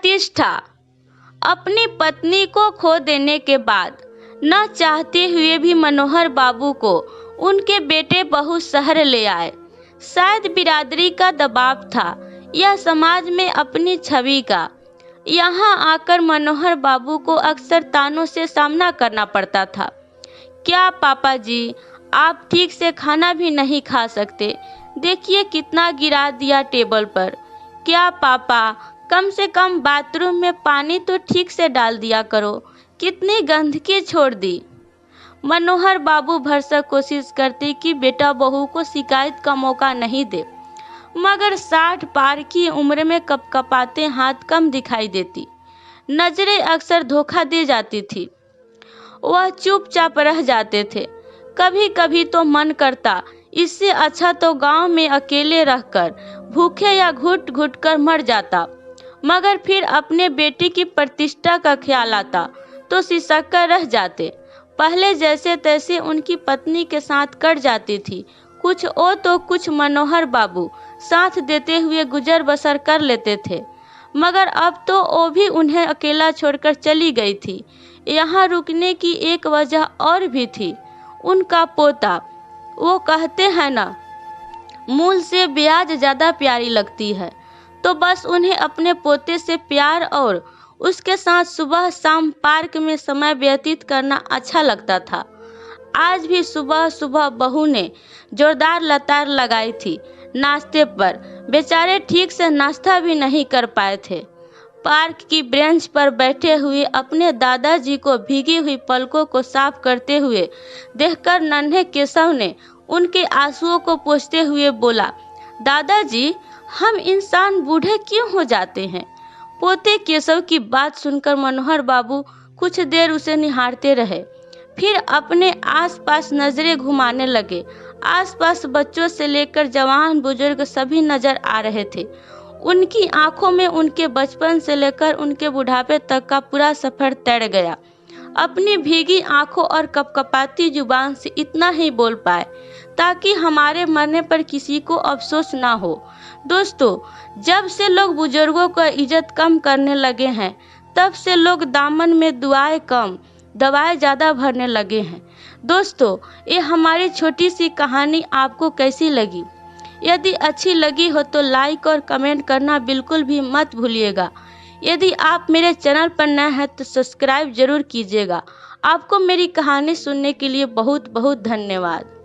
प्रतिष्ठा। अपनी पत्नी को खो देने के बाद न चाहते हुए भी मनोहर बाबू को उनके बेटे बहू शहर ले आए। शायद बिरादरी का दबाव था या समाज में अपनी छवि का। यहाँ आकर मनोहर बाबू को अक्सर तानों से सामना करना पड़ता था। क्या पापा जी, आप ठीक से खाना भी नहीं खा सकते? देखिए कितना गिरा दिया टेबल पर। क्या पापा, कम से कम बाथरूम में पानी तो ठीक से डाल दिया करो, कितनी गंदगी छोड़ दी। मनोहर बाबू भरसक कोशिश करते कि बेटा बहू को शिकायत का मौका नहीं दे, मगर 60 पार की उम्र में कपकपाते हाथ कम दिखाई देती। नजरें अक्सर धोखा दे जाती थी। वह चुपचाप रह जाते थे। कभी कभी तो मन करता इससे अच्छा तो गांव में अकेले रहकर भूखे या घुट घुट कर मर जाता, मगर फिर अपने बेटे की प्रतिष्ठा का ख्याल आता तो सिसक कर रह जाते। पहले जैसे तैसे उनकी पत्नी के साथ कट जाती थी, कुछ ओ तो कुछ मनोहर बाबू साथ देते हुए गुजर बसर कर लेते थे, मगर अब तो वो भी उन्हें अकेला छोड़कर चली गई थी। यहाँ रुकने की एक वजह और भी थी, उनका पोता। वो कहते हैं ना, मूल से ब्याज ज्यादा प्यारी लगती है, तो बस उन्हें अपने पोते से प्यार और उसके साथ सुबह शाम पार्क में समय व्यतीत करना अच्छा लगता था। आज भी सुबह सुबह बहू ने जोरदार लतार लगाई थी नाश्ते पर। बेचारे ठीक से नाश्ता भी नहीं कर पाए थे। पार्क की बेंच पर बैठे हुए अपने दादाजी को भीगी हुई पलकों को साफ करते हुए देखकर नन्हे केशव ने उनके आंसुओं को पोंछते हुए बोला, दादाजी, हम इंसान बूढ़े क्यों हो जाते हैं? पोते केशव की बात सुनकर मनोहर बाबू कुछ देर उसे निहारते रहे, फिर अपने आसपास नजरें घुमाने लगे। आसपास बच्चों से लेकर जवान बुजुर्ग सभी नजर आ रहे थे। उनकी आंखों में उनके बचपन से लेकर उनके बुढ़ापे तक का पूरा सफर तैर गया। अपनी भीगी आंखों और कपकपाती जुबान से इतना ही बोल पाए ताकि हमारे मरने पर किसी को अफसोस ना हो। दोस्तों, जब से लोग बुजुर्गों का इज्जत कम करने लगे हैं, तब से लोग दामन में दुआएं कम दवाएं ज़्यादा भरने लगे हैं। दोस्तों, ये हमारी छोटी सी कहानी आपको कैसी लगी? यदि अच्छी लगी हो तो लाइक और कमेंट करना बिल्कुल भी मत भूलिएगा। यदि आप मेरे चैनल पर नए हैं तो सब्सक्राइब जरूर कीजिएगा। आपको मेरी कहानी सुनने के लिए बहुत बहुत धन्यवाद।